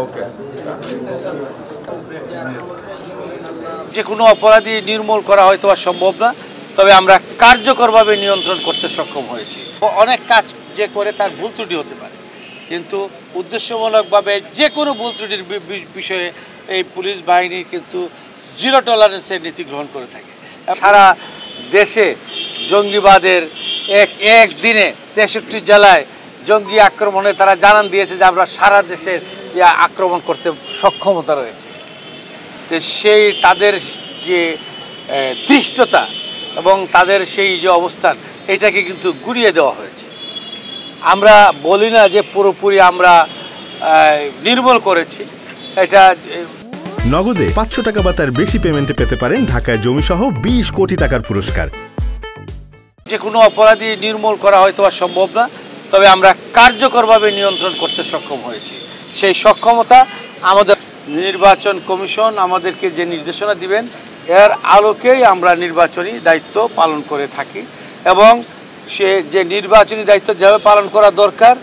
ওকে। যে কোনো অপরাধী নির্মূল করা হয়তো সম্ভব না, তবে আমরা কার্যকরভাবে নিয়ন্ত্রণ করতে সক্ষম হয়েছি। অনেক কাজ যে করে তার ভুল ত্রুটি হতে পারে, কিন্তু উদ্দেশ্যমূলকভাবে যে কোনো ভুল ত্রুটির বিষয়ে এই পুলিশ বাহিনী কিন্তু জিরো টলারেন্সের নীতি গ্রহণ করে থাকে। সারা দেশে জঙ্গিবাদের এক দিনে 63 জেলায় জঙ্গি আক্রমণে তারা জানান দিয়েছে যে আমরা সারা দেশের আক্রমণ করতে সক্ষমতা রয়েছে। তো সেই তাদের যে ধৃষ্টতা এবং তাদের সেই যে অবস্থান, এটাকে কিন্তু গুড়িয়ে দেওয়া হয়েছে। আমরা বলি না যে পুরোপুরি আমরা নির্মূল করেছি, এটা নগদে 500 টাকা বা তার বেশি পেমেন্টে পেতে পারেন ঢাকায় জমিসহ 20 কোটি টাকার পুরস্কার। যে কোনো অপরাধী নির্মূল করা হয়তো সম্ভব না, তবে আমরা কার্যকরভাবে নিয়ন্ত্রণ করতে সক্ষম হয়েছি। সেই সক্ষমতা আমাদের নির্বাচন কমিশন আমাদেরকে যে নির্দেশনা দিবেন, এর আলোকেই আমরা নির্বাচনী দায়িত্ব পালন করে থাকি। এবং সে যে নির্বাচনী দায়িত্ব যেভাবে পালন করা দরকার,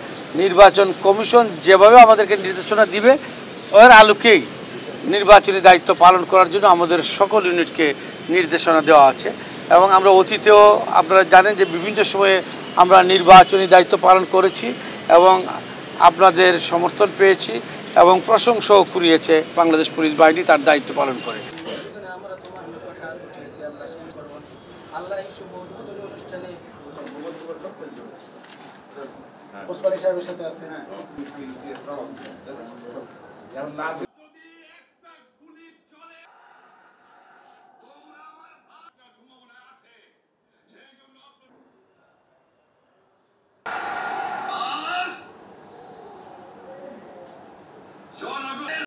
নির্বাচন কমিশন যেভাবে আমাদেরকে নির্দেশনা দিবে, এর আলোকেই নির্বাচনী দায়িত্ব পালন করার জন্য আমাদের সকল ইউনিটকে নির্দেশনা দেওয়া আছে। এবং আমরা অতীতেও আপনারা জানেন যে বিভিন্ন সময়ে আমরা নির্বাচনী দায়িত্ব পালন করেছি এবং আপনাদের সমর্থন পেয়েছি এবং প্রশংসাও কুড়িয়েছে বাংলাদেশ পুলিশ বাহিনী তার দায়িত্ব পালন করে।